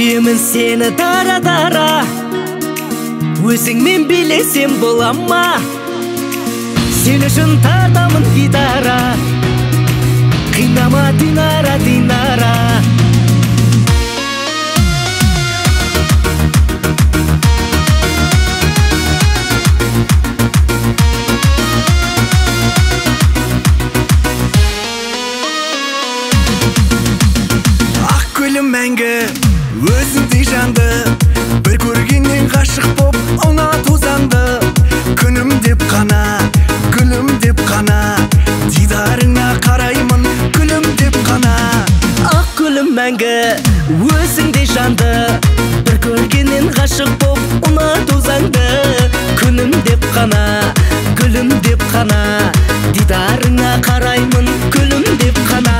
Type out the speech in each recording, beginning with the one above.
Сүйемін сені дара-дара, өзіңмен билесем бола ма? Сен үшін тартамын гитара, қинама Динара, Динара. Ақ гүлім мәңгі, өзіңдей жанды, бір көргеннен ғашық боп ұнату заңды. Күнім деп қана, гүлім деп қана, дидарыңа қараймын, гүлім деп қана. Ақ гүлім мәңгі, өзіңдей жанды, бір көргеннен ғашық боп ұнату заңды. Күнім деп қана, гүлім деп қана, дидарыңа қараймын, гүлім деп қана.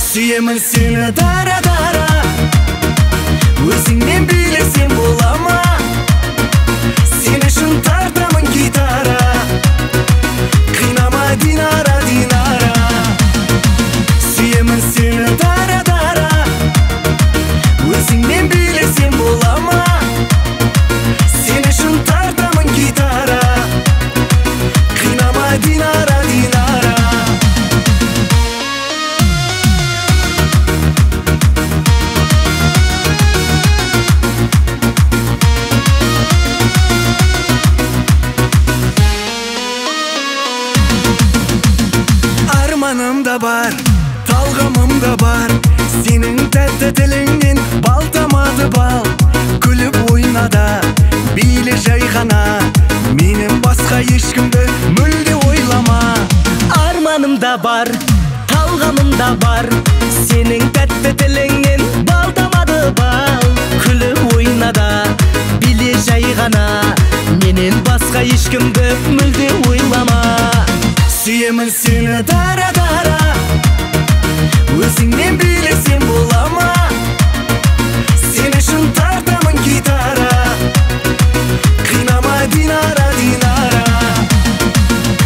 Сүйемін сені дара-дара, өзіңмен билесем бола ма? Сен үшін тартамын гитара, қинама Динара, Динара. Сүйемін сені дара-дара, өзіңмен билесем бола ма? Сен үшін тартамын гитара, қинама Динара, Динара. Арманым да бар, талғамым да бар, сенің тәтті тіліңнен бал тамады бал. Күліп ойнада, биле жай ғана, менен басқа ешкімді мүлде ойлама. Арманым да бар, талғамым да бар, сенің тәтті тіліңнен бал тамады бал. Күліп ойнада, биле жай ғана, менен басқа ешкімді мүлде ойлама. Сүйемін сені дара-дара, өзіңмен билесем бола ма? Сен үшін тартамын гитара, қинама Динара, Динара.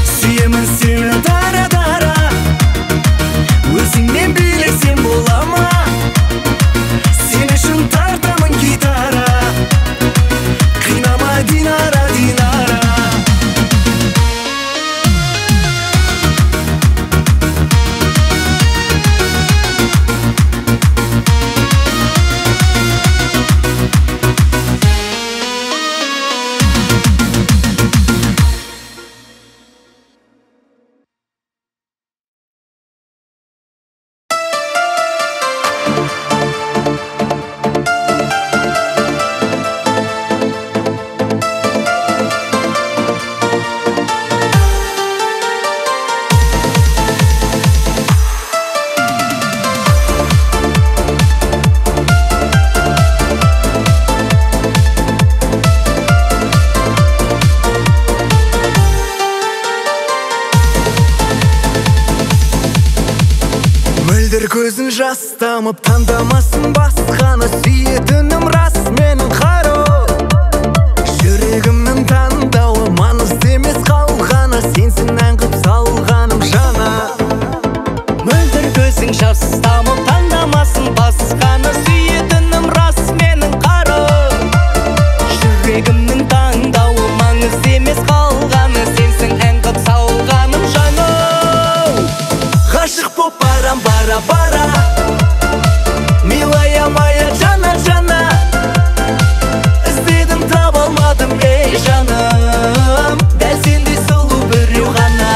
Сүйемін сені дара-дара, өзіңмен билесем бола ма? Сен үшін тартамын гитара, қинама Динара, Динара. Мөлдір көзін жастамып, таңдамасын басқаны, сүйетінім рас менің қару. Жүрегімнің таңдауы, маңызды емес қалғаны, сенсің ән қып салғаным жана. Мөлдір көзің жастамып, таңдамасын басқаны, сүйетінім рас менің қару. Жүрегімнің таңдауы, маңызды емес қалғаны, сенсің ән қып салғаным жана. Ғашық боп барам бара-бара, милая моя жана-жана. Іздедім таба алмадым, ей жаным, дәл сендей сұлу біреу ғана.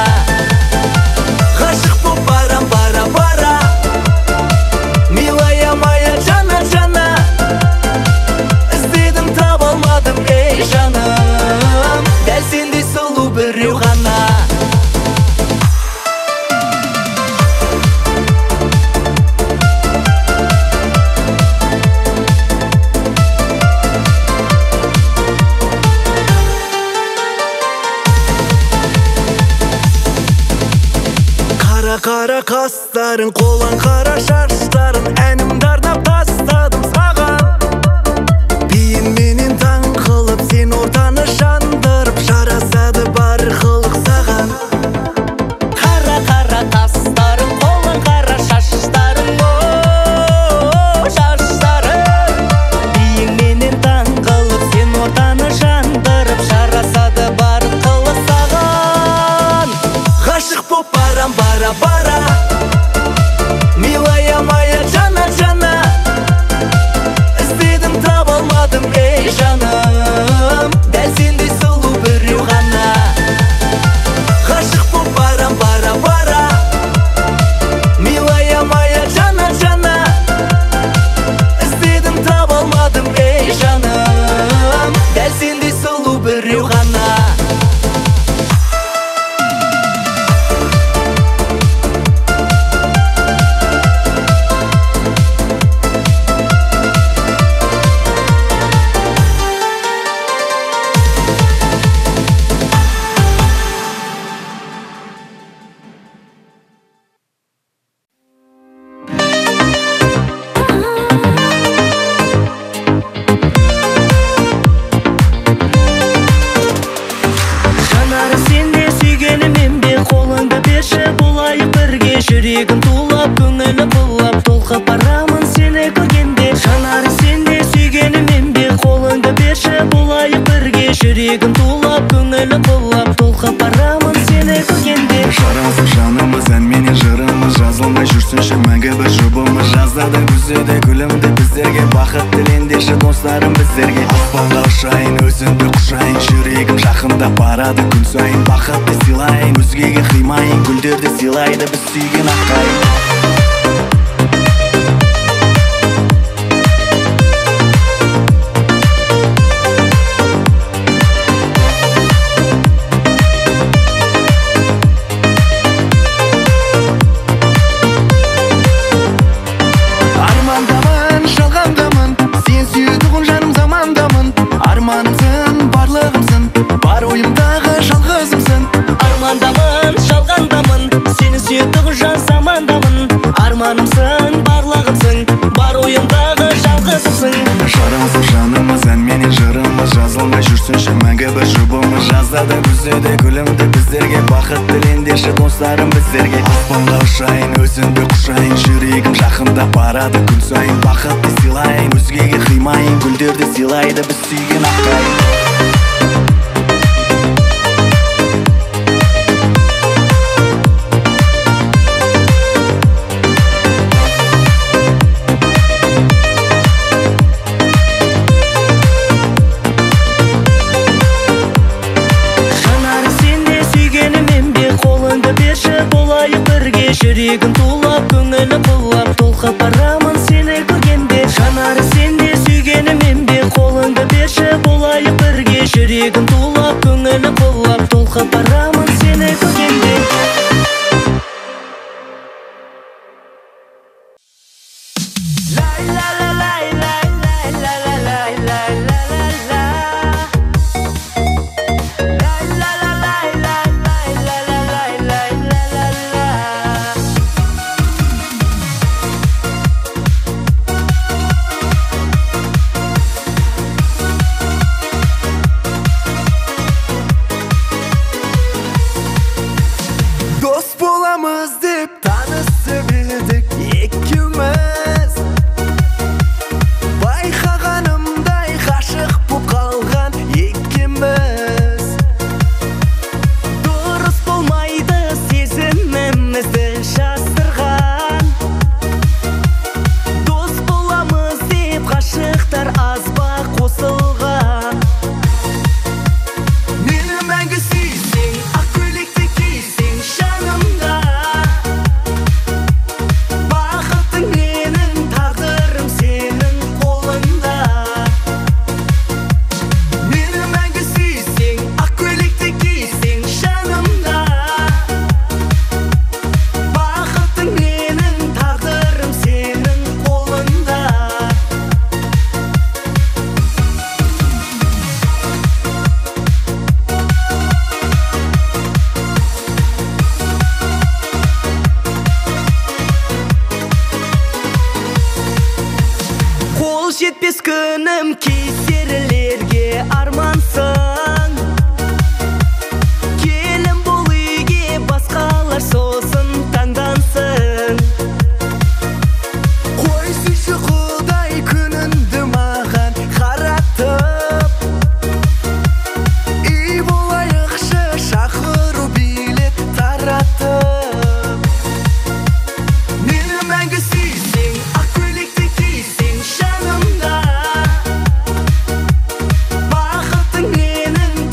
Ғашық боп барам бара-бара, милая моя жана-жана. Іздедім таба алмадым, ей жаным, дәл сендей сұлу біреу ғана. Қара қастарын, қолан қара шаштарын, әнімді арнап тастадым саған. Биін менен таң қылып, сен ортаны жандырып, жарасады бар қылық саған. Қара тастарын, қолан қара шаштарын, шаштарын. жүрегім тулап, көңілі бұлап, толқып барамын сені көргенде. Жанары сенде, сүйгенім мен бе, қолыңды берші болайық бірге. Жүрегім тулап, көңілі бұлап, толқып барамын сені көргенде. Жарасып жанымыз, ән менен жырымыз, жазылмай жүрсінші мәңгі бір жұбымыз. Жазда күзде күлімді біздерге, бақыт тілендеші достарым біздерге. Аспанға ұшайын, өзіңді құшайын, жүрегім жақында барады күн сайын. Бақытты сыйлайын, өзгеге қимайын, гүлдерді сыйлайды біз сүйген аққайын. Арманымсың, барлығымсың, бар ойымдағы жалғызымсың. Армандамын, жалғандамын, сені сүйетұғын жан замандамын. Арманымсың, барлығымсың, бар ойымдағы жалғызымсың. Жарасып жанымыз, ән менен жырымыз, жазылмай жүрсінші мәңгі бір жұбымыз. Жазда күзде күлімді біздерге, бақыт тілендеші достарым біздерге. Аспанға ұшайын, өзіңді құшайын, жүрегім жақында барады күн сайын. Бақытты сыйлайын, өзгеге қимайын, гүлдерді сыйлайды біз сүйген аққайын. Жүрегім тулап, көңілі бұлап, толқып барамын сені көргенде. Жанары сенде, сүйгенім мен бе, қолыңды берші болайық бірге. Жүрегім тулап, көңілі бұлап, толқып барамын сені көргенде. Деп танысып едік екеуміз, байқағанымдай ғашық боп қалған екеуміз. Дұрыс болмайды сезімімізді жасырған, дос боламыз деп ғашықтар аз ба қосылған. Мені мәңгі сүйсең, ақ көйлекті кисең жанымда, жетпес күнім кесерілерге армансың. Келін бол үйге, басқалар сосын таңдансын. Қойсыншы Құдай күніңді маған қаратып, үй болайықшы шақыру билет таратып. Мені мәңгі сүйсең, ақ көйлекті кисең жанымда, бақытың менің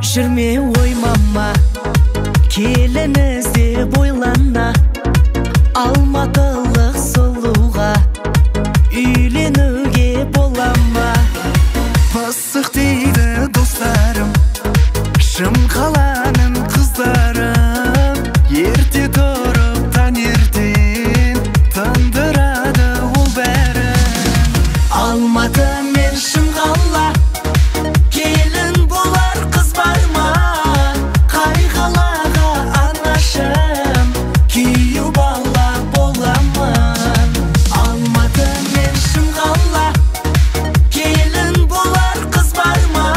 жүрме оймама, келін іздеп ойлана, алматылық сұлуға үйленуге бола ма? Пысық дейді достарым, шым қаланың қыздарым, ерте тұрып таңертең тындырады ол бәрін. Алматы мен шым қала, келін болар қыз бар ма? Қай қалаға анашым, күйеу бала бола ма? Алматы мен шым қала, келін болар қыз бар ма?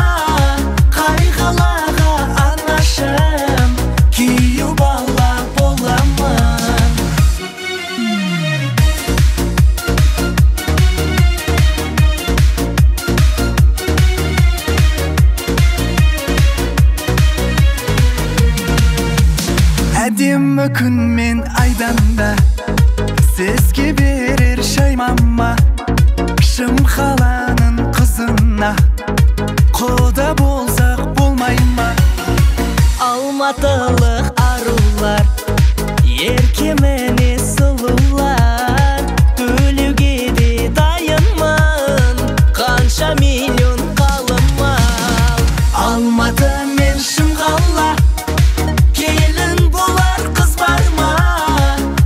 Қай қалаға анашым, күйеу бала бола ма? Әдемі күн мен айдан да сізге берер шаймама, шым қаланың қызына құда болсақ болмай ма? Алматылық арулар, еркеміне сұлулар, төлеуге де дайынмын, қанша миллион қалыма. Алматы мен шым қала, келін болар қыз бар ма?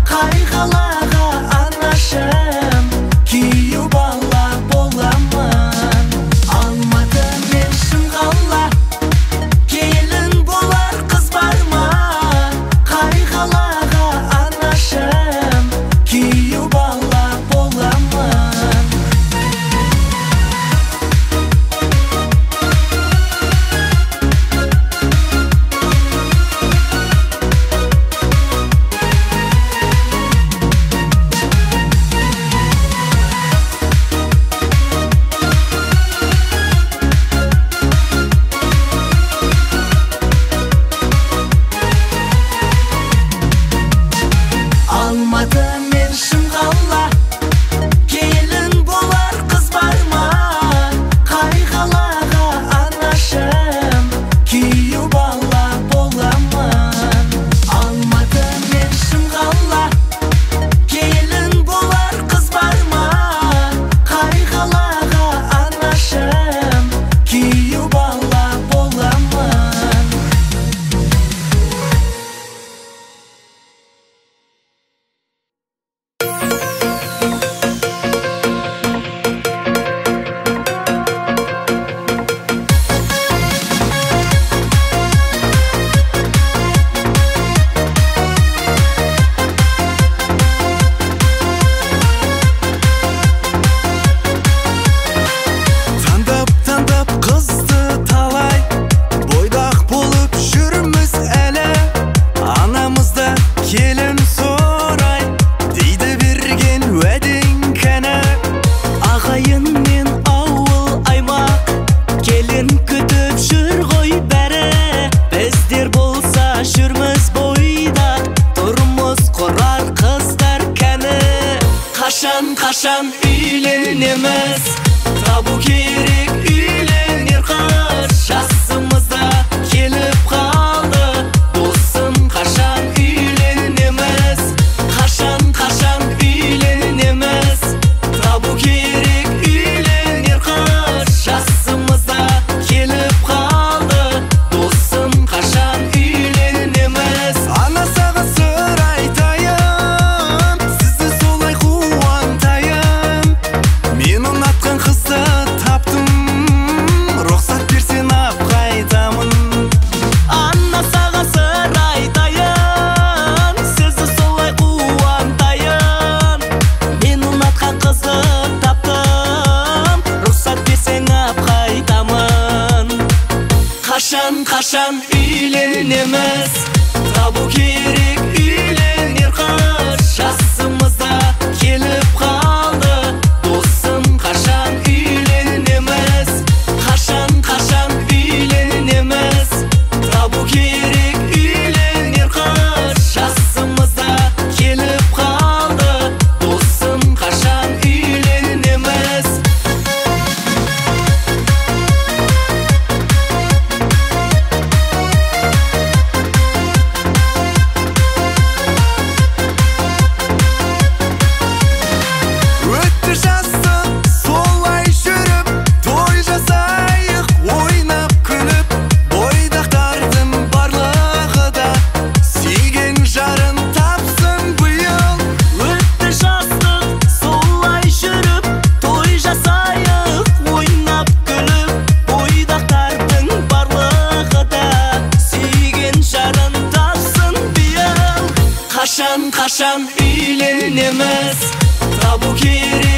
Қай қалаға анашым, күйеу бала бола ма? Алматы мен шым қала, келін болар қыз бар ма? Қай қалаға анашым, күйеу бала бола ма? Алматы мен шым қала, келін болар қыз бар ма? Қай қалаға анашым, күйеу бала бола ма? Алматы мен шым қала, келін болар қыз бар ма? Қай қалаға анашым, күйеу бала бола ма? Таңдап қызды талай, бойдақ болып жүрміз әлі. Анамызда келін сорай, дейді берген уәдең кәні. Ағайын мен ауыл аймақ, келін күтіп жүр ғой бәрі. Біздер болса жүрміз бойдақ, тұрмыз құрар қыздар кәні. Қашан үйленеміз, табу керек үйленер қыз. Жасымызда келіп қалды, досым қашан үйленеміз? Қашан үйленеміз, табу керек үйленер қыз. Жасымызда келіп қалды, досым қашан үйленеміз? Ана саған сыр айтайын, сізді солай қуантайын. Мен ұнатқан қызды таптым, рұқсат берсең ап қайтамын. Анна саған сыр айтайын, сізді солай қуантайын. Мен ұнатқан қызды таптым, рұқсат берсең ап қайтамын. Қашан үйленеміз, табу керек үйленер қыз. Жасымызда келіп қалды, досым қашан үйленеміз? Қашан үйленеміз, табу керек үйленер қыз. Жасымызда келіп қалды, досым қашан үйленеміз? Қашан үйленеміз, табу керек